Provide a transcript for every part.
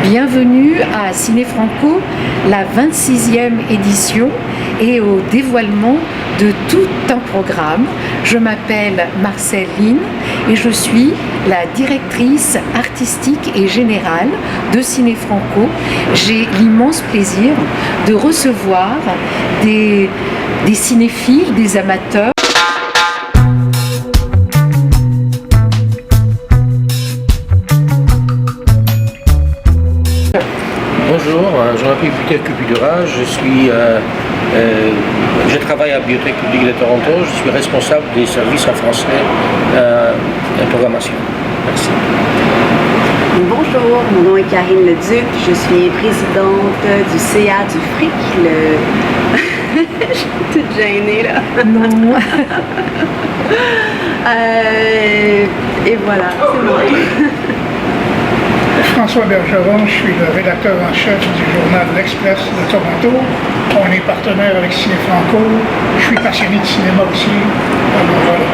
bienvenue à Ciné Franco, la 26e édition et au dévoilement de tout un programme. Je m'appelle Marcelle Lin et je suis la directrice artistique et générale de Ciné Franco. J'ai l'immense plaisir de recevoir des cinéphiles, des amateurs. Bonjour, je m'appelle Peter Cupidura, je travaille à la Bibliothèque publique de Toronto, je suis responsable des services en français de programmation. Merci. Bonjour, mon nom est Karine Leduc, je suis présidente du CA du FRIC, je suis toute gênée là. Non. Et voilà, c'est moi. François Bergeron, je suis le rédacteur en chef du journal L'Express de Toronto. On est partenaire avec Ciné Franco. Je suis passionné de cinéma aussi. Alors voilà.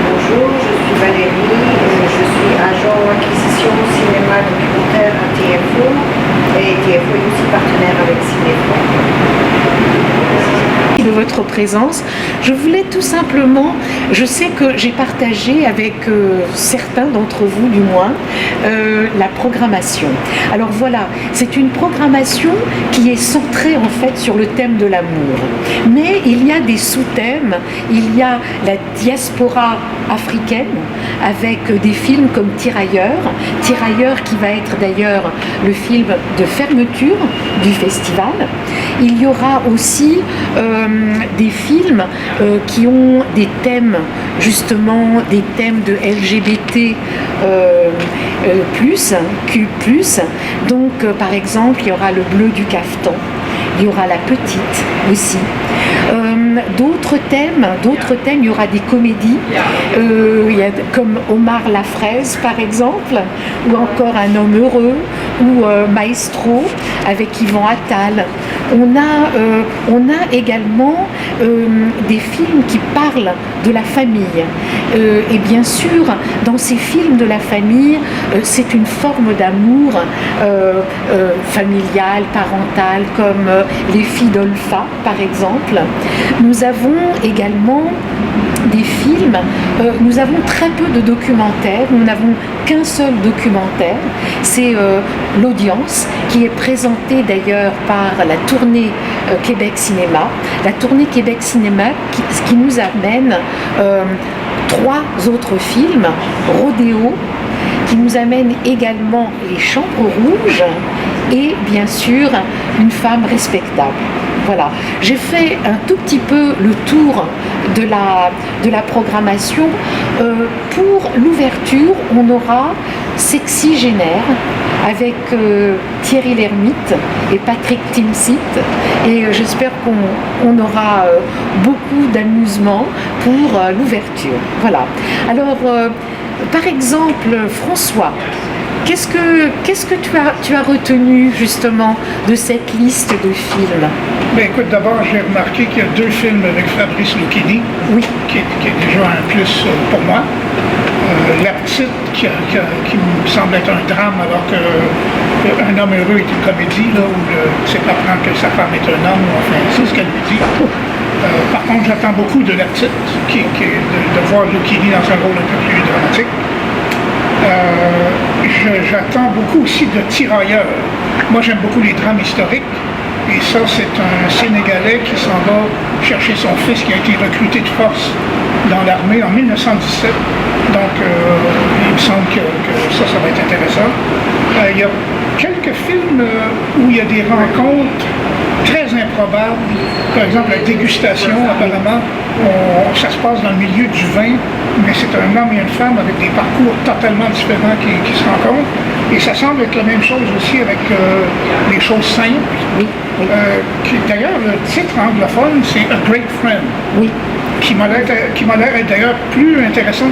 Bonjour, je suis Valérie, je suis agent acquisition cinéma documentaire à TFO et TFO est aussi partenaire avec Ciné Franco. De votre présence, je voulais tout simplement, je sais que j'ai partagé avec certains d'entre vous du moins la programmation. Alors voilà, c'est une programmation qui est centrée en fait sur le thème de l'amour, mais il y a des sous-thèmes, il y a la diaspora africaine avec des films comme Tirailleurs qui va être d'ailleurs le film de fermeture du festival. Il y aura aussi des films qui ont des thèmes, justement des thèmes de LGBT Q+. Donc par exemple, il y aura le bleu du cafetan, il y aura la petite aussi. D'autres thèmes, il y aura des comédies, il y a comme Omar la fraise par exemple, ou encore Un homme heureux, ou Maestro avec Yvan Attal. On a également des films qui parlent de la famille. Et bien sûr, dans ces films de la famille, c'est une forme d'amour familial, parental, comme Les filles d'Olpha, par exemple. Nous avons également des films, nous avons très peu de documentaires, nous n'avons qu'un seul documentaire, c'est L'Audience, qui est présenté d'ailleurs par la tournée Québec Cinéma. La tournée Québec Cinéma qui nous amène 3 autres films, Rodéo, qui nous amène également Les Chambres Rouges et bien sûr Une femme respectable. Voilà, j'ai fait un tout petit peu le tour de la programmation. Pour l'ouverture, on aura Sexygénaire avec Thierry Lhermitte et Patrick Timsit, et j'espère qu'on aura beaucoup d'amusement pour l'ouverture. Voilà. Alors, par exemple, François, qu'est-ce que tu as retenu justement de cette liste de films? Ben écoute, d'abord, j'ai remarqué qu'il y a 2 films avec Fabrice Lucchini, oui, qui est déjà un plus pour moi. La petite, qui me semble être un drame, alors qu'un homme heureux est une comédie, là, où c'est apprendre que sa femme est un homme, enfin, c'est ce qu'elle lui dit. Par contre, j'attends beaucoup de La petite, de voir Lucchini dans un rôle un peu plus dramatique. J'attends beaucoup aussi de Tirailleurs. Moi, j'aime beaucoup les drames historiques. Et ça, c'est un Sénégalais qui s'en va chercher son fils qui a été recruté de force dans l'armée en 1917. Donc, il me semble que ça va être intéressant. Il y a quelques films où il y a des rencontres très improbables. Par exemple, La dégustation, apparemment, ça se passe dans le milieu du vin, mais c'est un homme et une femme avec des parcours totalement différents qui se rencontrent. Et ça semble être la même chose aussi avec Les choses simples. oui, oui. D'ailleurs, le titre anglophone, c'est A Great Friend. Oui. qui m'a l'air être d'ailleurs plus intéressant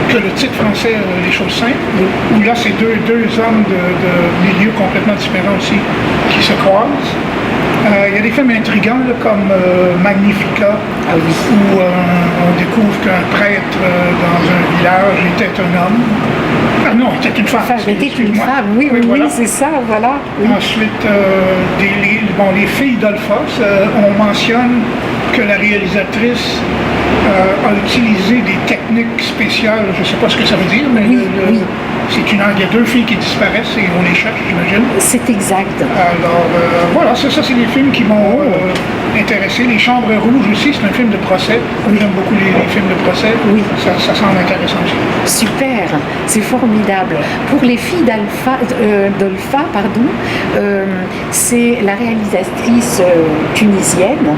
que le titre français Les choses simples, où là c'est deux hommes de milieux complètement différents aussi qui se croisent. Il y a des films intrigants là, comme Magnifica, où on découvre qu'un prêtre dans un village était un homme. Ah non, était une femme. Était une femme, oui, voilà. c'est ça, voilà. Oui. Ensuite, les filles d'Olphos, on mentionne que la réalisatrice a utilisé des techniques spéciales, je ne sais pas ce que ça veut dire, mais oui. il y a deux filles qui disparaissent et on les cherche, j'imagine. C'est exact. Alors, voilà, ça c'est des films qui m'ont intéressé. Les Chambres rouges aussi, c'est un film de procès. J'aime beaucoup les films de procès. Oui. Ça semble intéressant aussi. Super, c'est formidable. Pour les filles d'Olpha, c'est la réalisatrice tunisienne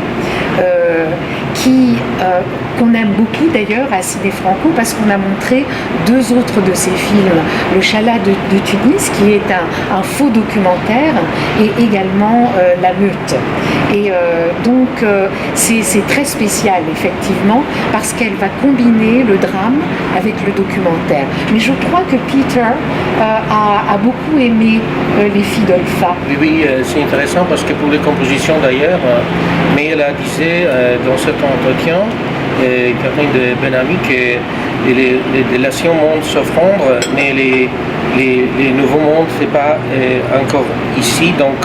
qu'on aime beaucoup d'ailleurs à Ciné Franco parce qu'on a montré deux autres de ses films, Le Chalat de Tunis qui est un faux documentaire et également La Meute. Et donc c'est très spécial effectivement parce qu'elle va combiner le drame avec le documentaire. Mais je crois que Peter a beaucoup aimé Les filles d'Olpha. Oui, c'est intéressant parce que pour les compositions d'ailleurs, mais elle a disait dans cet entretien, Catherine de Benami, que les relations mondes se fondent, mais les nouveaux mondes, c'est pas encore ici, donc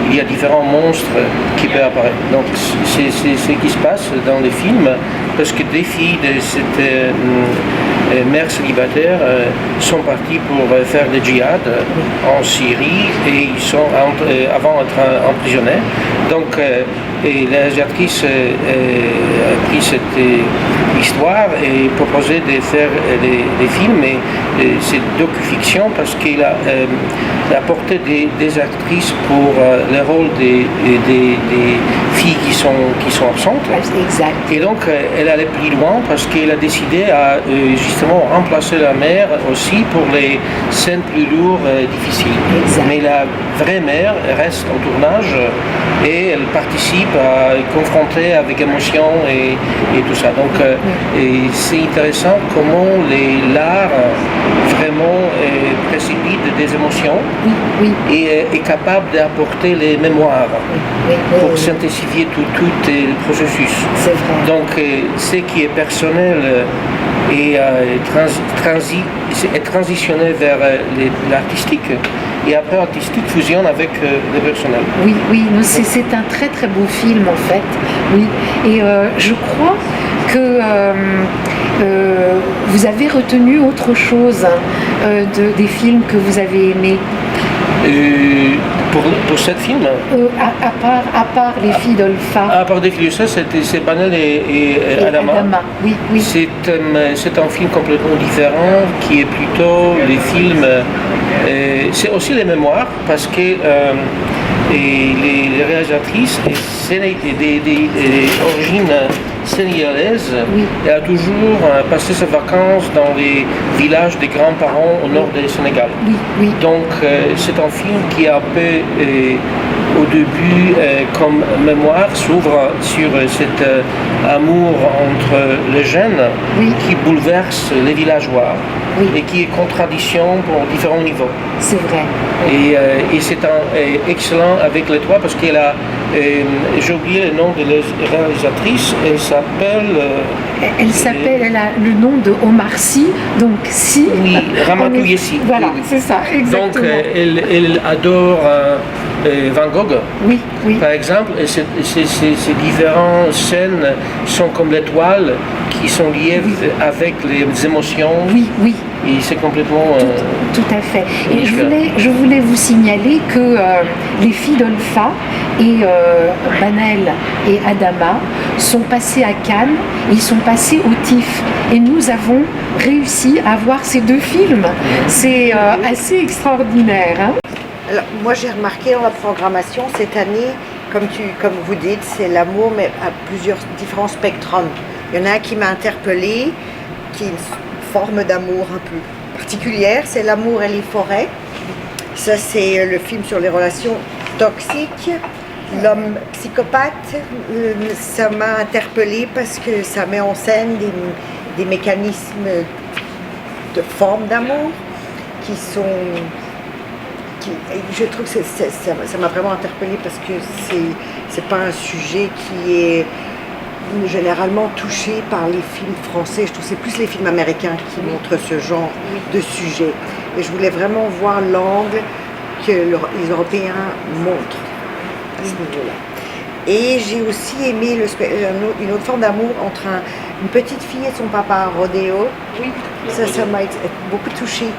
il y a différents monstres qui peuvent apparaître. Donc c'est ce qui se passe dans les films, parce que des filles de cette mère célibataire sont parties pour faire des djihad en Syrie et ils sont avant d'être emprisonnés. Donc et la réalisatrice a pris cette histoire et proposé de faire des films, et c'est docu-fiction parce qu'il a apporté des actrices pour le rôle des filles qui sont absentes. Exact. Et donc elle allait plus loin parce qu'elle a décidé à justement remplacer la mère aussi pour les scènes plus lourdes, difficiles. Exact. Mais la vraie mère reste au tournage et elle participe à confronter avec émotion et tout ça. Donc et c'est intéressant comment l'art vraiment précipite des émotions et est capable d'apporter les mémoires pour synthétiser tout le processus. C'est vrai. Donc ce qui est personnel et transitionné vers l'artistique, et après l'artistique fusionne avec le personnel. Oui, c'est un très très beau film en fait. Oui, et je crois que vous avez retenu autre chose des films que vous avez aimés. Pour ce film à part Les filles d'Olpha. À part Les filles d'Olpha, c'est Banel et Adama. Oui. C'est un film complètement différent qui est plutôt les films. C'est aussi les mémoires parce que les réalisatrices des origines sénégalaises, elle a toujours passé ses vacances dans les villages des grands-parents au nord du Sénégal. Oui. Donc c'est un film qui a un peu au début comme mémoire s'ouvre sur cet amour entre les jeunes qui bouleverse les villageois et qui est contradiction pour différents niveaux. C'est vrai. Et c'est excellent avec les trois parce qu'elle a, j'ai oublié le nom de la réalisatrice, elle a le nom de Omar Sy, donc Sy. Oui, Ramatou Yessi. Voilà, c'est ça, exactement. Donc elle adore Van Gogh, par exemple, et ces différentes scènes sont comme l'étoile qui sont liées avec les émotions. Oui. Et c'est complètement... Tout à fait. Et je voulais vous signaler que les filles d'Olpha et Banel et Adama sont passés à Cannes et ils sont passés au TIFF. Et nous avons réussi à voir ces deux films. C'est assez extraordinaire. Hein. Alors, moi, j'ai remarqué dans la programmation cette année, comme vous dites, c'est l'amour, mais à plusieurs différents spectrums. Il y en a un qui m'a interpellée, qui est une forme d'amour un peu particulière, c'est L'amour et les forêts. Ça, c'est le film sur les relations toxiques. L'homme psychopathe, ça m'a interpellée parce que ça met en scène des mécanismes de forme d'amour qui sont... je trouve que ça m'a vraiment interpellée parce que c'est pas un sujet qui est généralement touché par les films français. Je trouve que c'est plus les films américains qui montrent ce genre de sujet. Et je voulais vraiment voir l'angle que les Européens montrent à ce niveau-là. Et j'ai aussi aimé une autre forme d'amour entre une petite fille et son papa, Rodéo. Oui. Ça m'a beaucoup touchée.